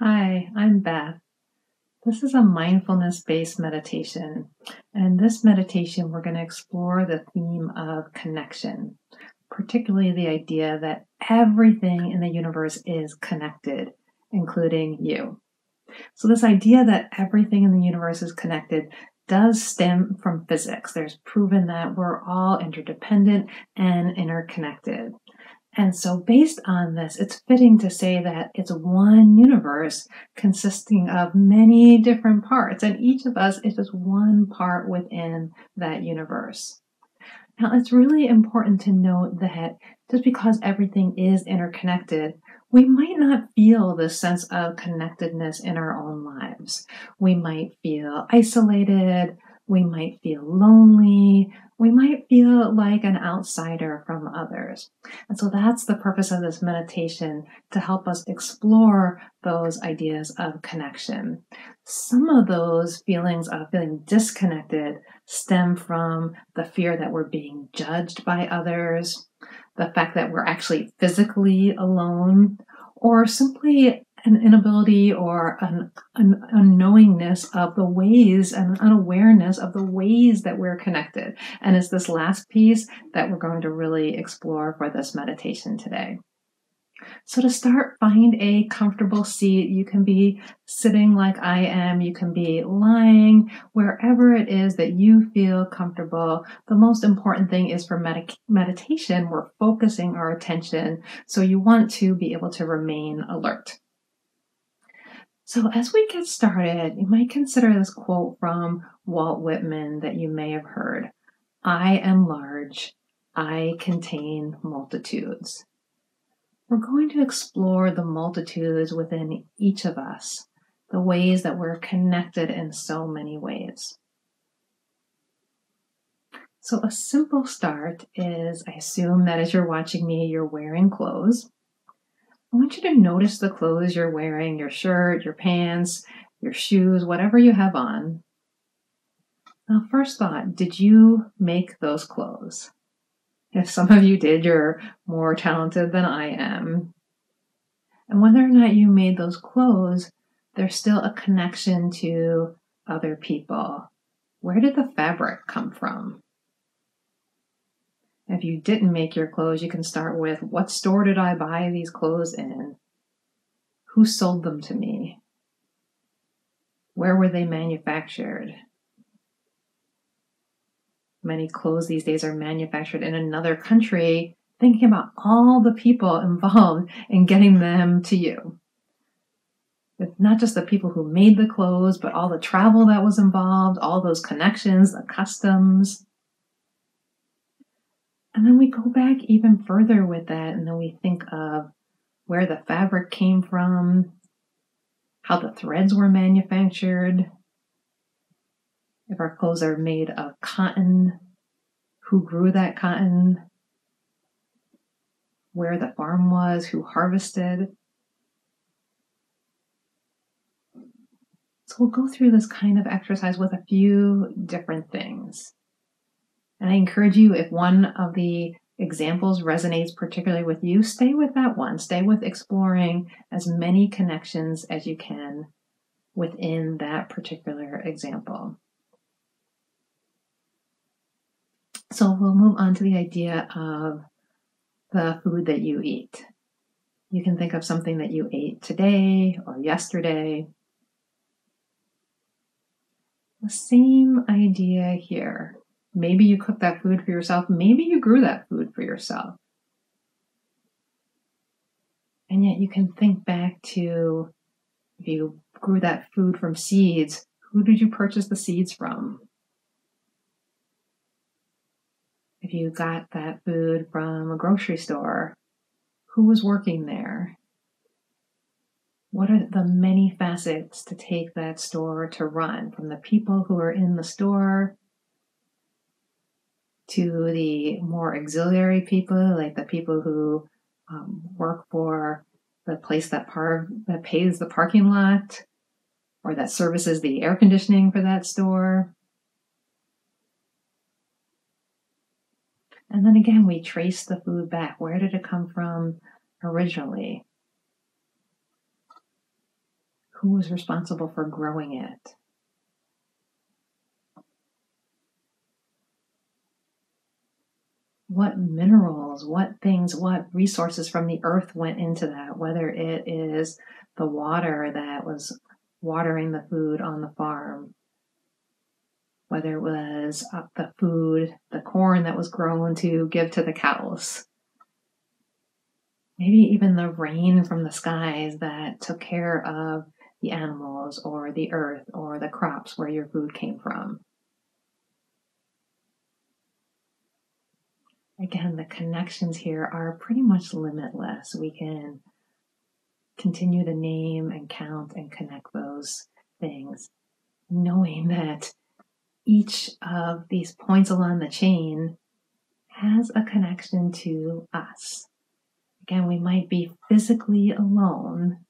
Hi, I'm Beth. This is a mindfulness-based meditation. And in this meditation, we're going to explore the theme of connection, particularly the idea that everything in the universe is connected, including you. So this idea that everything in the universe is connected does stem from physics. There's proven that we're all interdependent and interconnected. And so based on this, it's fitting to say that it's one universe consisting of many different parts, and each of us is just one part within that universe. Now, it's really important to note that just because everything is interconnected, we might not feel this sense of connectedness in our own lives. We might feel isolated, we might feel lonely, we might feel like an outsider from others. And so that's the purpose of this meditation, to help us explore those ideas of connection. Some of those feelings of feeling disconnected stem from the fear that we're being judged by others, the fact that we're actually physically alone, or simply an inability or an unknowingness of the ways and unawareness of the ways that we're connected. And it's this last piece that we're going to really explore for this meditation today. So to start, find a comfortable seat. You can be sitting like I am. You can be lying, wherever it is that you feel comfortable. The most important thing is for meditation, we're focusing our attention. So you want to be able to remain alert. So as we get started, you might consider this quote from Walt Whitman that you may have heard. I am large. I contain multitudes. We're going to explore the multitudes within each of us, the ways that we're connected in so many ways. So a simple start is, I assume that as you're watching me, you're wearing clothes. I want you to notice the clothes you're wearing, your shirt, your pants, your shoes, whatever you have on. Now, first thought, did you make those clothes? If some of you did, you're more talented than I am. And whether or not you made those clothes, there's still a connection to other people. Where did the fabric come from? If you didn't make your clothes, you can start with, what store did I buy these clothes in? Who sold them to me? Where were they manufactured? Many clothes these days are manufactured in another country, thinking about all the people involved in getting them to you. It's not just the people who made the clothes, but all the travel that was involved, all those connections, the customs. And then we go back even further with that, and then we think of where the fabric came from, how the threads were manufactured. If our clothes are made of cotton, who grew that cotton, where the farm was, who harvested. So we'll go through this kind of exercise with a few different things. And I encourage you, if one of the examples resonates particularly with you, stay with that one. Stay with exploring as many connections as you can within that particular example. So we'll move on to the idea of the food that you eat. You can think of something that you ate today or yesterday. The same idea here. Maybe you cooked that food for yourself. Maybe you grew that food for yourself. And yet you can think back to, if you grew that food from seeds, who did you purchase the seeds from? If you got that food from a grocery store, who was working there? What are the many facets to take that store to run, from the people who are in the store to the more auxiliary people, like the people who work for the place that pays the parking lot, or that services the air conditioning for that store. And then again, we trace the food back. Where did it come from originally? Who was responsible for growing it? What minerals, what things, what resources from the earth went into that, whether it is the water that was watering the food on the farm, whether it was the food, the corn that was grown to give to the cows, maybe even the rain from the skies that took care of the animals or the earth or the crops where your food came from. Again, the connections here are pretty much limitless. We can continue to name and count and connect those things, knowing that each of these points along the chain has a connection to us. Again, we might be physically alone,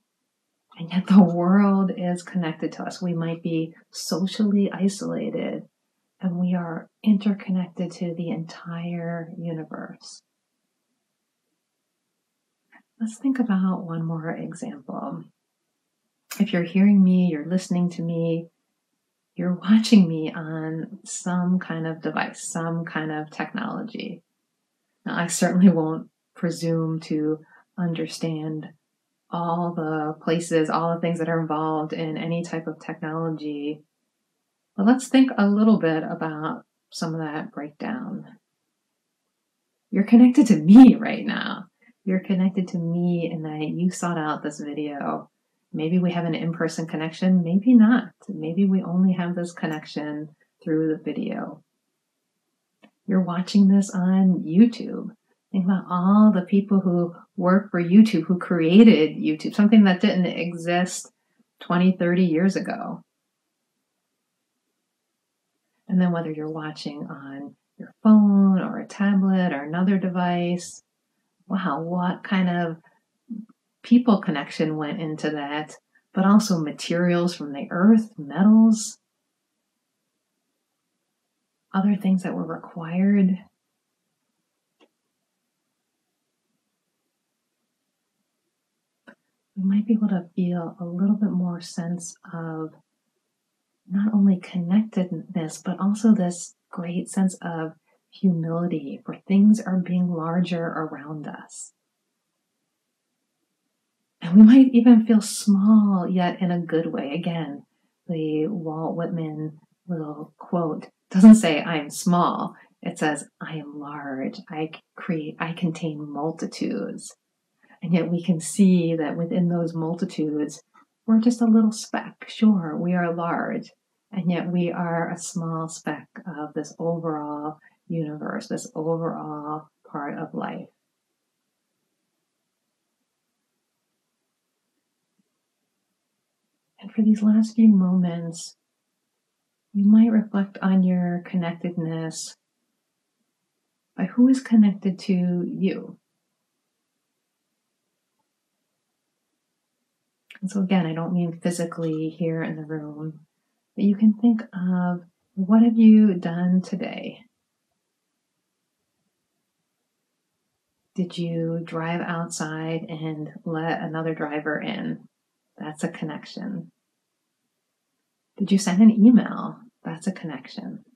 and yet the world is connected to us. We might be socially isolated, and we are interconnected to the entire universe. Let's think about one more example. If you're hearing me, you're listening to me, you're watching me on some kind of device, some kind of technology. Now, I certainly won't presume to understand all the places, all the things that are involved in any type of technology. But let's think a little bit about some of that breakdown. You're connected to me right now. You're connected to me in that you sought out this video. Maybe we have an in-person connection, maybe not. Maybe we only have this connection through the video. You're watching this on YouTube. Think about all the people who work for YouTube, who created YouTube, something that didn't exist 20, 30 years ago. And then whether you're watching on your phone or a tablet or another device, wow, what kind of people connection went into that, but also materials from the earth, metals, other things that were required. We might be able to feel a little bit more sense of not only connectedness, but also this great sense of humility, for things are being larger around us. And we might even feel small, yet in a good way. Again, the Walt Whitman little quote doesn't say I am small. It says I am large. I contain multitudes. And yet we can see that within those multitudes, we're just a little speck. Sure, we are large, and yet we are a small speck of this overall universe, this overall part of life. And for these last few moments, you might reflect on your connectedness by who is connected to you. And so again, I don't mean physically here in the room, but you can think of, what have you done today? Did you drive outside and let another driver in? That's a connection. Did you send an email? That's a connection.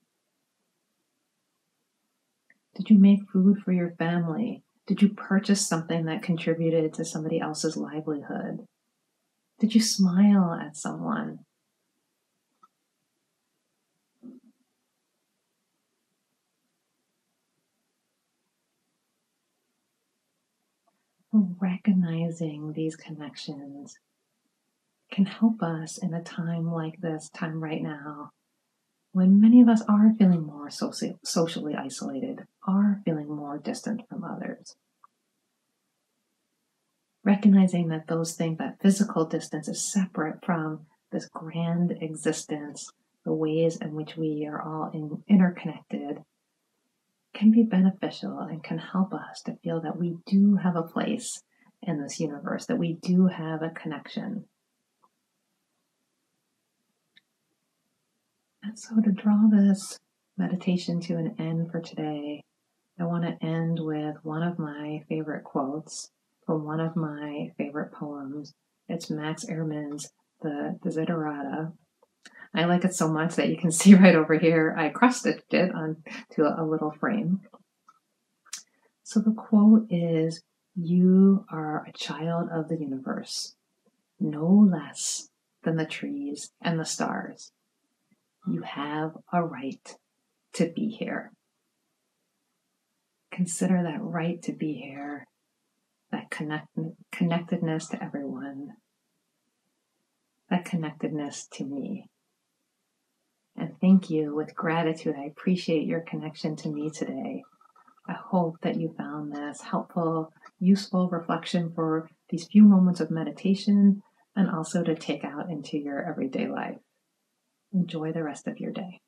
Did you make food for your family? Did you purchase something that contributed to somebody else's livelihood? Did you smile at someone? Recognizing these connections can help us in a time like this, time right now, when many of us are feeling more socially isolated, are feeling more distant from others. Recognizing that those things, that physical distance is separate from this grand existence, the ways in which we are all interconnected, can be beneficial and can help us to feel that we do have a place in this universe, that we do have a connection. And so to draw this meditation to an end for today, I want to end with one of my favorite quotes from one of my favorite poems. It's Max Ehrmann's the Desiderata. I like it so much that you can see right over here, I cross-stitched it onto a little frame. So the quote is, "You are a child of the universe, no less than the trees and the stars. You have a right to be here." Consider that right to be here, that connectedness to everyone, that connectedness to me. And thank you with gratitude. I appreciate your connection to me today. I hope that you found this helpful, useful reflection for these few moments of meditation and also to take out into your everyday life. Enjoy the rest of your day.